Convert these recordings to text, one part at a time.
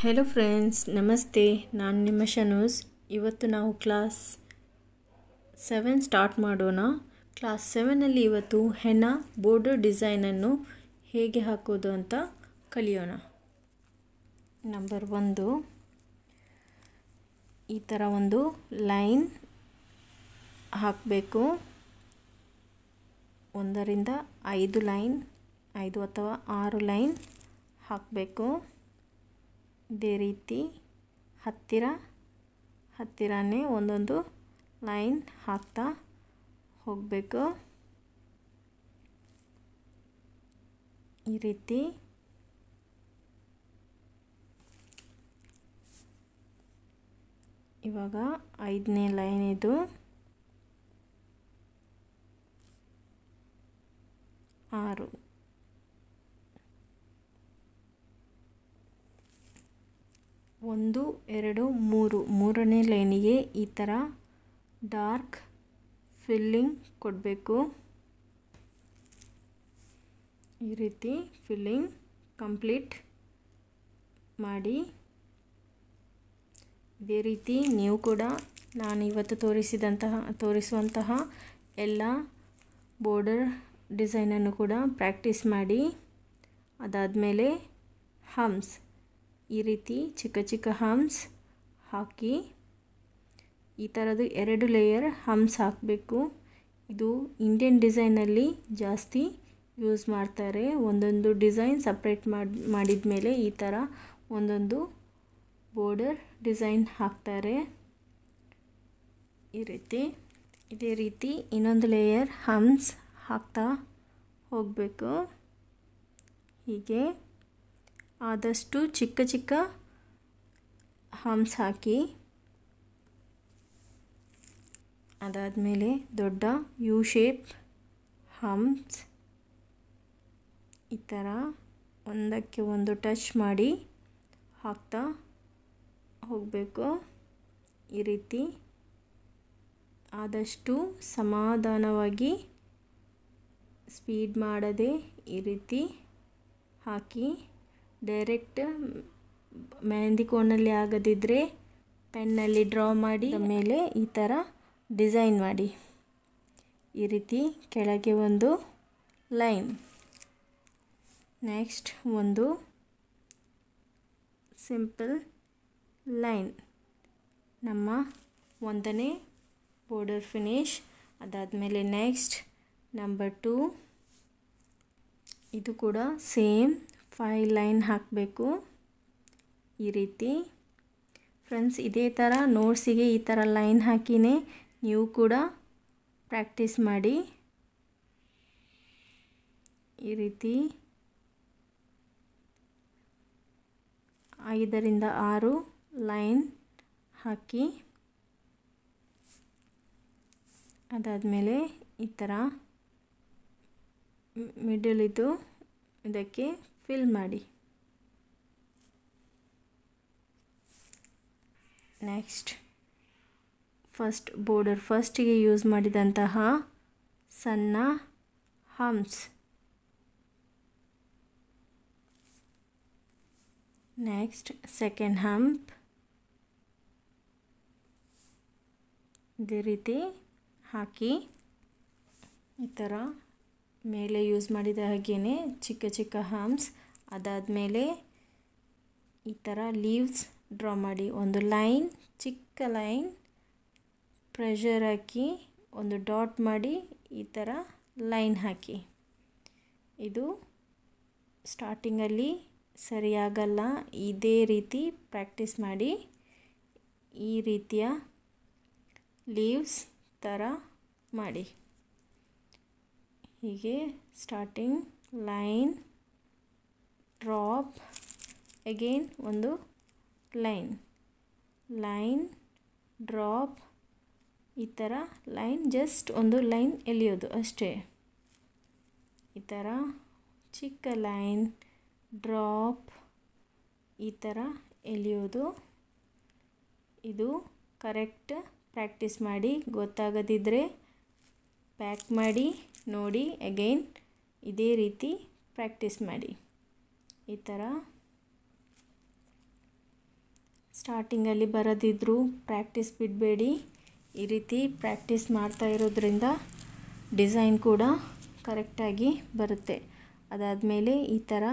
Hello friends, ನಮಸ್ತೆ. ನಾನು ನಿಮ್ಮ ಶನೂಸ್. ಇವತ್ತು ನಾವು ಕ್ಲಾಸ್ 7 ಸ್ಟಾರ್ಟ್ ಮಾಡೋಣ. ಕ್ಲಾಸ್ 7ನಲ್ಲಿ ಇವತ್ತು ಹೆನ್ನಾ ಬೋರ್ಡರ್ ಡಿಸೈನನ್ನು ಹೇಗೆ ಹಾಕೋದು ಅಂತ ಕಲಿಯೋಣ. ನಂಬರ್ 1, ಈ ಥರ ಒಂದು ಲೈನ್ ಹಾಕಬೇಕು. 1 ರಿಂದ 5 ಲೈನ್, 5 ಅಥವಾ 6 ಲೈನ್ ಹಾಕಬೇಕು. ಇದೇ ರೀತಿ ಹತ್ತಿರನೇ ಒಂದೊಂದು ಲೈನ್ ಹಾಕ್ತಾ ಹೋಗಬೇಕು. ಈ ರೀತಿ ಇವಾಗ 5ನೇ ಲೈನ್ ಇದು. 6, 1, 2, 3, 3ನೇ ಲೈನಿಗೆ ಈ ಥರ ಡಾರ್ಕ್ ಫಿಲ್ಲಿಂಗ್ ಕೊಡಬೇಕು. ಈ ರೀತಿ ಫಿಲ್ಲಿಂಗ್ ಕಂಪ್ಲೀಟ್ ಮಾಡಿ. ಇದೇ ರೀತಿ ನೀವು ಕೂಡ ನಾನು ಇವತ್ತು ತೋರಿಸುವಂತಹ ಎಲ್ಲ ಬೋರ್ಡರ್ ಡಿಸೈನನ್ನು ಕೂಡ ಪ್ರಾಕ್ಟೀಸ್ ಮಾಡಿ. ಅದಾದಮೇಲೆ ಹಮ್ಸ್, ಈ ರೀತಿ ಚಿಕ್ಕ ಚಿಕ್ಕ ಹಮ್ಸ್ ಹಾಕಿ ಈ ಥರದ್ದು 2 ಲೇಯರ್ ಹಮ್ಸ್ ಹಾಕಬೇಕು. ಇದು ಇಂಡಿಯನ್ ಡಿಸೈನಲ್ಲಿ ಜಾಸ್ತಿ ಯೂಸ್ ಮಾಡ್ತಾರೆ. ಒಂದೊಂದು ಡಿಸೈನ್ ಸಪ್ರೇಟ್ ಮಾಡಿದ ಮೇಲೆ ಈ ಥರ ಒಂದೊಂದು ಬೋರ್ಡರ್ ಡಿಸೈನ್ ಹಾಕ್ತಾರೆ. ಇದೇ ರೀತಿ ಇನ್ನೊಂದು ಲೇಯರ್ ಹಮ್ಸ್ ಹಾಕ್ತಾ ಹೋಗಬೇಕು. ಹೀಗೆ ಆದಷ್ಟು ಚಿಕ್ಕ ಚಿಕ್ಕ ಹಮ್ಸ್ ಹಾಕಿ. ಅದಾದಮೇಲೆ ದೊಡ್ಡ ಯು ಶೇಪ್ ಹಮ್ಸ್ ಈ ಥರ ಒಂದಕ್ಕೆ ಒಂದು ಟಚ್ ಮಾಡಿ ಹಾಕ್ತಾ ಹೋಗಬೇಕು. ಈ ರೀತಿ ಆದಷ್ಟು ಸಮಾಧಾನವಾಗಿ, ಸ್ಪೀಡ್ ಮಾಡದೆ ಈ ರೀತಿ ಹಾಕಿ. ಡೈರೆಕ್ಟ್ ಮೆಹಂದಿ ಕೋನಲ್ಲಿ ಆಗದಿದ್ದರೆ ಪೆನ್ನಲ್ಲಿ ಡ್ರಾ ಮಾಡಿ ಮೇಲೆ ಈ ಥರ ಡಿಸೈನ್ ಮಾಡಿ. ಈ ರೀತಿ ಕೆಳಗೆ ಒಂದು ಲೈನ್, ನೆಕ್ಸ್ಟ್ ಒಂದು ಸಿಂಪಲ್ ಲೈನ್, ನಮ್ಮ 1ನೇ ಬೋರ್ಡರ್ ಫಿನಿಶ್. ಅದಾದಮೇಲೆ ನೆಕ್ಸ್ಟ್ ನಂಬರ್ 2, ಇದು ಕೂಡ ಸೇಮ್ 5 ಲೈನ್ ಹಾಕಬೇಕು. ಈ ರೀತಿ ಫ್ರೆಂಡ್ಸ್, ಇದೇ ಥರ ನೋಟ್ಸಿಗೆ ಈ ಥರ ಲೈನ್ ಹಾಕಿನೇ ನೀವು ಕೂಡ ಪ್ರಾಕ್ಟೀಸ್ ಮಾಡಿ. ಈ ರೀತಿ 5 ರಿಂದ 6 ಲೈನ್ ಹಾಕಿ. ಅದಾದಮೇಲೆ ಈ ಥರ ಮಿಡಲ್ ಇದಕ್ಕೆ ಫಿಲ್ ಮಾಡಿ. ನೆಕ್ಸ್ಟ್ ಫಸ್ಟಿಗೆ ಯೂಸ್ ಮಾಡಿದಂತಹ ಸಣ್ಣ ಹಮ್ಸ್. Next second hump. ಇದೇ ರೀತಿ ಹಾಕಿ ಈ ಥರ ಮೇಲೆ ಯೂಸ್ ಮಾಡಿದ ಹಾಗೆಯೇ ಚಿಕ್ಕ ಚಿಕ್ಕ ಹಮ್ಸ್. ಅದಾದಮೇಲೆ ಈ ಥರ ಲೀವ್ಸ್ ಡ್ರಾ ಮಾಡಿ. ಒಂದು ಲೈನ್, ಚಿಕ್ಕ ಲೈನ್ ಪ್ರೆಷರ್ ಹಾಕಿ ಒಂದು ಡಾಟ್ ಮಾಡಿ ಈ ಥರ ಲೈನ್ ಹಾಕಿ. ಇದು ಸ್ಟಾರ್ಟಿಂಗಲ್ಲಿ ಸರಿಯಾಗಲ್ಲ, ಇದೇ ರೀತಿ ಪ್ರಾಕ್ಟೀಸ್ ಮಾಡಿ. ಈ ರೀತಿಯ ಲೀವ್ಸ್ ಥರ ಮಾಡಿ. ಹೀಗೆ ಸ್ಟಾರ್ಟಿಂಗ್ ಲೈನ್, ಡ್ರಾಪ್, ಅಗೇನ್ ಒಂದು ಲೈನ್, ಡ್ರಾಪ್, ಈ ಥರ ಲೈನ್, ಜಸ್ಟ್ ಒಂದು ಲೈನ್ ಎಳೆಯೋದು ಅಷ್ಟೇ. ಈ ಥರ ಚಿಕ್ಕ ಲೈನ್, ಡ್ರಾಪ್, ಈ ಥರ ಎಳೆಯೋದು. ಇದು ಕರೆಕ್ಟ್ ಪ್ರಾಕ್ಟೀಸ್ ಮಾಡಿ. ಗೊತ್ತಾಗದಿದ್ದರೆ ಬ್ಯಾಕ್ ಮಾಡಿ ನೋಡಿ. ಅಗೇನ್ ಇದೇ ರೀತಿ ಪ್ರಾಕ್ಟೀಸ್ ಮಾಡಿ. ಈ ಥರ ಸ್ಟಾರ್ಟಿಂಗಲ್ಲಿ ಬರದಿದ್ದರೂ ಪ್ರಾಕ್ಟೀಸ್ ಬಿಡಬೇಡಿ. ಈ ರೀತಿ ಪ್ರಾಕ್ಟೀಸ್ ಮಾಡ್ತಾ ಇರೋದ್ರಿಂದ ಡಿಸೈನ್ ಕೂಡ ಕರೆಕ್ಟಾಗಿ ಬರುತ್ತೆ. ಅದಾದಮೇಲೆ ಈ ಥರ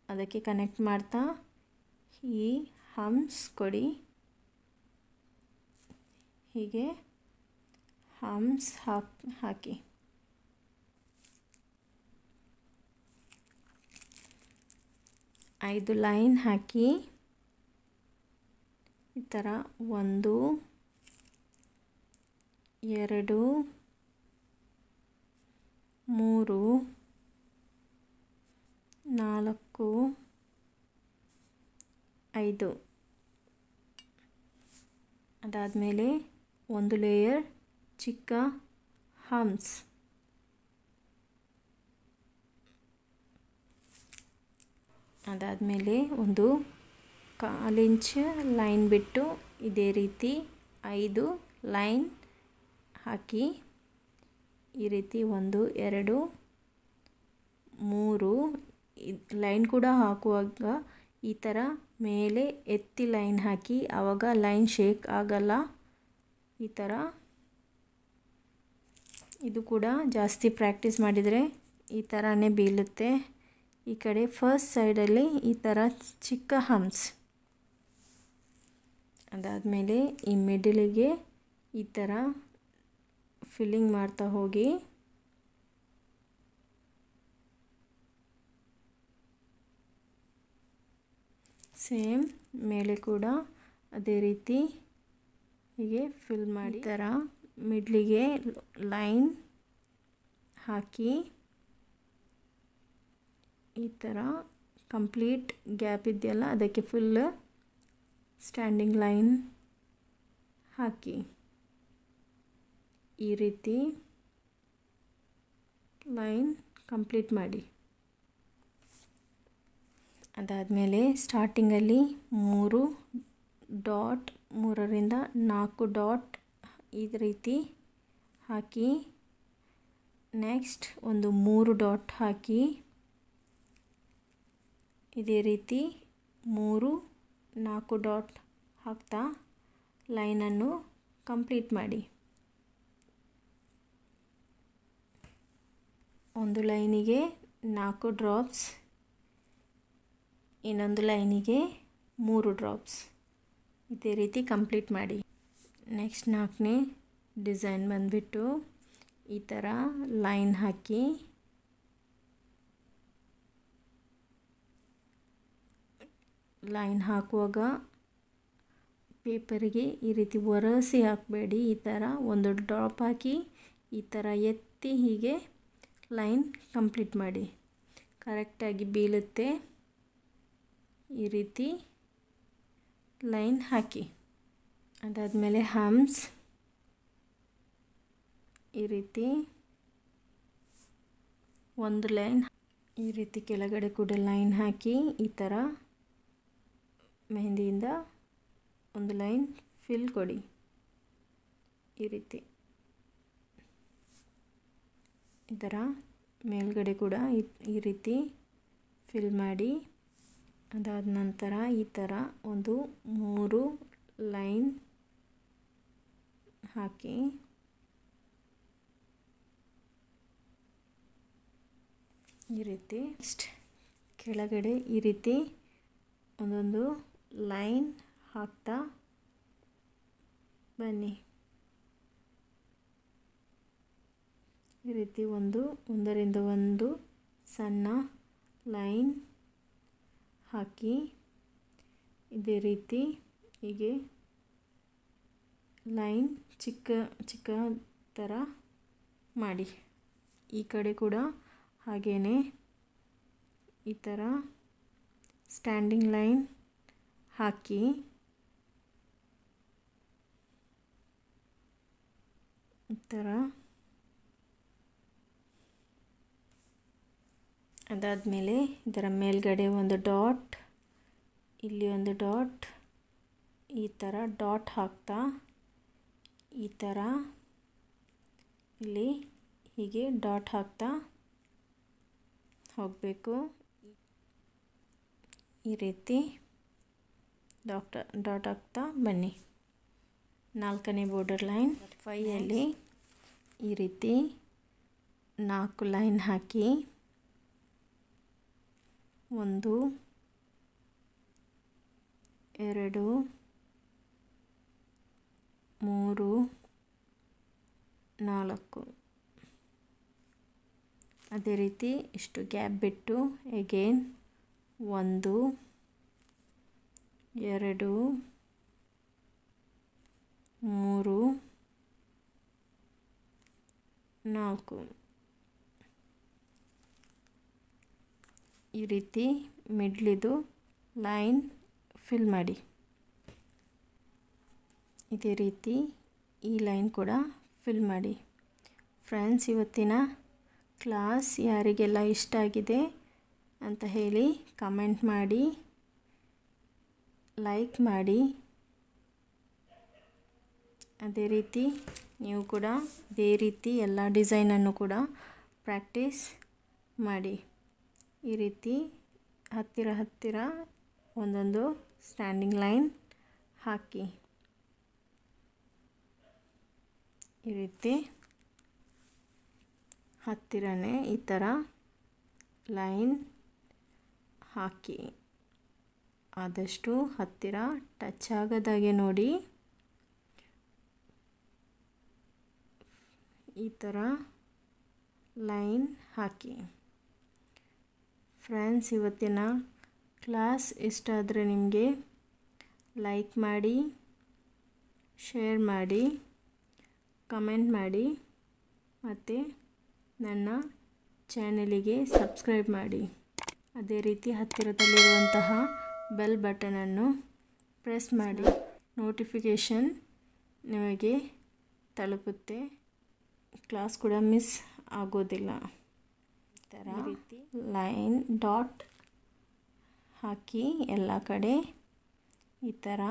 ಅದಕ್ಕೆ ಕನೆಕ್ಟ್ ಮಾಡ್ತಾ ಈ ಹಮ್ಸ್ ಕೊಡಿ. ಹೀಗೆ ಹಮ್ಸ್ ಹಾಕಿ 5 ಲೈನ್ ಹಾಕಿ ಈ ಥರ 1 2 3 4 5. ಅದಾದಮೇಲೆ ಒಂದು ಲೇಯರ್ ಚಿಕ್ಕ ಹಮ್ಸ್. ಅದಾದಮೇಲೆ ಒಂದು 1/4 ಇಂಚ್ ಲೈನ್ ಬಿಟ್ಟು ಇದೇ ರೀತಿ 5 ಲೈನ್ ಹಾಕಿ ಈ ರೀತಿ 1 2 3 ಲೈನ್ ಕೂಡ ಹಾಕುವಾಗ ಈ ಥರ ಮೇಲೆ ಎತ್ತಿ ಲೈನ್ ಹಾಕಿ, ಆವಾಗ ಲೈನ್ ಶೇಕ್ ಆಗಲ್ಲ. ಈ ಥರ ಇದು ಕೂಡ ಜಾಸ್ತಿ ಪ್ರಾಕ್ಟೀಸ್ ಮಾಡಿದರೆ ಈ ಥರನೇ ಬೀಳುತ್ತೆ. ಈ ಕಡೆ ಫಸ್ಟ್ ಸೈಡಲ್ಲಿ ಈ ಥರ ಚಿಕ್ಕ ಹಮ್ಸ್. ಅದಾದಮೇಲೆ ಈ ಮಿಡಲಿಗೆ ಈ ಥರ ಫಿಲ್ಲಿಂಗ್ ಮಾಡ್ತಾ ಹೋಗಿ. ಸೇಮ್ ಮೇಲೆ ಕೂಡ ಅದೇ ರೀತಿ ಹೀಗೆ ಫಿಲ್ ಮಾಡಿ ಈ ಥರ ಮಿಡ್ಲಿಗೆ ಲೈನ್ ಹಾಕಿ ಈ ಥರ ಕಂಪ್ಲೀಟ್ ಗ್ಯಾಪ್ ಇದೆಯಲ್ಲ ಅದಕ್ಕೆ ಫುಲ್ ಸ್ಟ್ಯಾಂಡಿಂಗ್ ಲೈನ್ ಹಾಕಿ ಈ ರೀತಿ ಲೈನ್ ಕಂಪ್ಲೀಟ್ ಮಾಡಿ. ಅದಾದಮೇಲೆ ಸ್ಟಾರ್ಟಿಂಗಲ್ಲಿ 3 ಡಾಟ್ 3ರಿಂದ 4 ಡಾಟ್ ಈ ರೀತಿ ಹಾಕಿ, ನೆಕ್ಸ್ಟ್ ಒಂದು 3 ಡಾಟ್ ಹಾಕಿ ಇದೇ ರೀತಿ 3 4 ಡಾಟ್ ಹಾಕ್ತಾ ಲೈನನ್ನು ಕಂಪ್ಲೀಟ್ ಮಾಡಿ. ಒಂದು ಲೈನಿಗೆ 4 ಡ್ರಾಪ್ಸ್, ಇನ್ನೊಂದು ಲೈನಿಗೆ 3 ಡ್ರಾಪ್ಸ್ ಇದೇ ರೀತಿ ಕಂಪ್ಲೀಟ್ ಮಾಡಿ. ನೆಕ್ಸ್ಟ್ 4ನೇ ಡಿಸೈನ್ ಬಂದುಬಿಟ್ಟು ಈ ಥರ ಲೈನ್ ಹಾಕಿ ಲೈನ್ ಹಾಕುವಾಗ ಪೇಪರಿಗೆ ಈ ರೀತಿ ಒರೆಸಿ ಹಾಕಬೇಡಿ. ಈ ಥರ ಒಂದು ಡ್ರಾಪ್ ಹಾಕಿ ಈ ಥರ ಎತ್ತಿ ಹೀಗೆ ಲೈನ್ ಕಂಪ್ಲೀಟ್ ಮಾಡಿ, ಕರೆಕ್ಟಾಗಿ ಬೀಳುತ್ತೆ. ಈ ರೀತಿ ಲೈನ್ ಹಾಕಿ. ಅದಾದಮೇಲೆ ಹಮ್ಸ್ ಈ ರೀತಿ ಒಂದು ಲೈನ್, ಈ ರೀತಿ ಕೆಳಗಡೆ ಕೂಡ ಲೈನ್ ಹಾಕಿ ಈ ಥರ ಮೆಹಂದಿಯಿಂದ ಒಂದು ಲೈನ್ ಫಿಲ್ ಕೊಡಿ. ಈ ರೀತಿ ಈ ಥರ ಮೇಲ್ಗಡೆ ಕೂಡ ಈ ರೀತಿ ಫಿಲ್ ಮಾಡಿ. ಅದಾದ ನಂತರ ಈ ಥರ ಒಂದು 3 ಲೈನ್ ಹಾಕಿ ಈ ರೀತಿ ನೆಕ್ಸ್ಟ್ ಕೆಳಗಡೆ ಈ ರೀತಿ ಒಂದೊಂದು ಲೈನ್ ಹಾಕ್ತಾ ಬನ್ನಿ. ಈ ರೀತಿ ಒಂದರಿಂದ ಒಂದು ಸಣ್ಣ ಲೈನ್ ಹಾಕಿ ಇದೇ ರೀತಿ ಹೀಗೆ ಲೈನ್ ಚಿಕ್ಕ ಚಿಕ್ಕ ಥರ ಮಾಡಿ. ಈ ಕಡೆ ಕೂಡ ಹಾಗೇನೆ ಈ ಥರ ಸ್ಟ್ಯಾಂಡಿಂಗ್ ಲೈನ್ ಹಾಕಿ ಈ ಥರ. ಅದಾದಮೇಲೆ ಇದರ ಮೇಲ್ಗಡೆ ಒಂದು ಡಾಟ್, ಇಲ್ಲಿ ಒಂದು ಡಾಟ್, ಈ ಥರ ಡಾಟ್ ಹಾಕ್ತಾ ಈ ಥರ ಇಲ್ಲಿ ಹೀಗೆ ಡಾಟ್ ಹಾಕ್ತಾ ಹೋಗಬೇಕು. ಈ ರೀತಿ ಡಾಟ್ ಹಾಕ್ತಾ ಬನ್ನಿ. 4ನೇ ಬಾರ್ಡರ್ ಲೈನ್ 5ಯಲ್ಲಿ ಈ ರೀತಿ 4 ಲೈನ್ ಹಾಕಿ 1 2 3 4 ಅದೇ ರೀತಿ ಇಷ್ಟು ಗ್ಯಾಪ್ ಬಿಟ್ಟು ಅಗೇನ್ 1 2 3 4 ಈ ರೀತಿ ಮಿಡ್ಲಿದು ಲೈನ್ ಫಿಲ್ ಮಾಡಿ. ಇದೇ ರೀತಿ ಈ ಲೈನ್ ಕೂಡ ಫಿಲ್ ಮಾಡಿ. ಫ್ರೆಂಡ್ಸ್, ಇವತ್ತಿನ ಕ್ಲಾಸ್ ಯಾರಿಗೆಲ್ಲ ಇಷ್ಟ ಆಗಿದೆ ಅಂತ ಹೇಳಿ ಕಮೆಂಟ್ ಮಾಡಿ, ಲೈಕ್ ಮಾಡಿ. ಅದೇ ರೀತಿ ನೀವು ಕೂಡ ಇದೇ ರೀತಿ ಎಲ್ಲ ಡಿಸೈನನ್ನು ಕೂಡ ಪ್ರಾಕ್ಟೀಸ್ ಮಾಡಿ. ಈ ರೀತಿ ಹತ್ತಿರ ಒಂದೊಂದು ಸ್ಟ್ಯಾಂಡಿಂಗ್ ಲೈನ್ ಹಾಕಿ. ಈ ರೀತಿ ಹತ್ತಿರನೇ ಈ ಥರ ಲೈನ್ ಹಾಕಿ. ಆದಷ್ಟು ಹತ್ತಿರ ಟಚ್ ಆಗದಾಗೆ ನೋಡಿ. ಈ ಥರ ಲೈನ್ ಹಾಕಿ. ಫ್ರೆಂಡ್ಸ್, ಇವತ್ತಿನ ಕ್ಲಾಸ್ ಇಷ್ಟ ಆದರೆ ನಿಮಗೆ ಲೈಕ್ ಮಾಡಿ, ಶೇರ್ ಮಾಡಿ, ಕಮೆಂಟ್ ಮಾಡಿ ಮತ್ತು ನನ್ನ ಚಾನಲಿಗೆ ಸಬ್ಸ್ಕ್ರೈಬ್ ಮಾಡಿ. ಅದೇ ರೀತಿ ಹತ್ತಿರದಲ್ಲಿರುವಂತಹ ಬೆಲ್ ಬಟನನ್ನು ಪ್ರೆಸ್ ಮಾಡಿ. ನೋಟಿಫಿಕೇಷನ್ ನಿಮಗೆ ತಲುಪುತ್ತೆ. ಕ್ಲಾಸ್ ಕೂಡ ಮಿಸ್ ಆಗೋದಿಲ್ಲ. ಈ ಥರ ಲೈನ್ ಡಾಟ್ ಹಾಕಿ ಎಲ್ಲ ಕಡೆ ಈ ಥರ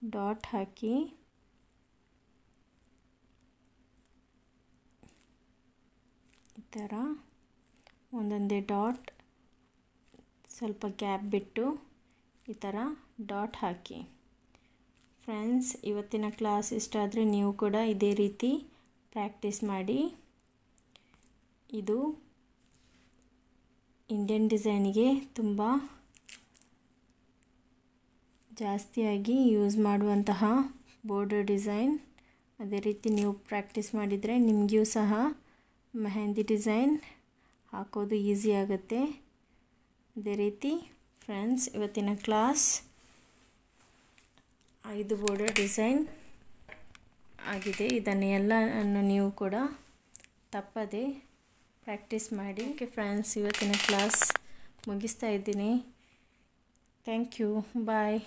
ಡಾಟ್ ಹಾಕಿ ಈ ಥರ ಒಂದೊಂದೇ ಡಾಟ್ ಸ್ವಲ್ಪ ಗ್ಯಾಪ್ ಬಿಟ್ಟು ಈ ಥರ ಡಾಟ್ ಹಾಕಿ. ಫ್ರೆಂಡ್ಸ್, ಇವತ್ತಿನ ಕ್ಲಾಸ್ ಇಷ್ಟ ಆದರೆ ನೀವು ಕೂಡ ಇದೇ ರೀತಿ ಪ್ರಾಕ್ಟೀಸ್ ಮಾಡಿ. ಇದು ಇಂಡಿಯನ್ ಡಿಸೈನಿಗೆ ತುಂಬ ಜಾಸ್ತಿಯಾಗಿ ಯೂಸ್ ಮಾಡುವಂತಹ ಬಾರ್ಡರ್ ಡಿಸೈನ್. ಅದೇ ರೀತಿ ನೀವು ಪ್ರಾಕ್ಟೀಸ್ ಮಾಡಿದರೆ ನಿಮಗೂ ಸಹ ಮೆಹಂದಿ ಡಿಸೈನ್ ಹಾಕೋದು ಈಸಿ ಆಗುತ್ತೆ. ಅದೇ ರೀತಿ ಫ್ರೆಂಡ್ಸ್, ಇವತ್ತಿನ ಕ್ಲಾಸ್ 5 ಬಾರ್ಡರ್ ಡಿಸೈನ್ ಆಗಿದೆ. ಇದನ್ನೆಲ್ಲವನ್ನು ನೀವು ಕೂಡ ತಪ್ಪದೆ ಪ್ರಾಕ್ಟೀಸ್ ಮಾಡಿ. ಓಕೆ ಫ್ರೆಂಡ್ಸ್, ಇವತ್ತಿನ ಕ್ಲಾಸ್ ಮುಗಿಸ್ತಾ ಇದ್ದೀನಿ. Thank you. ಬಾಯ್.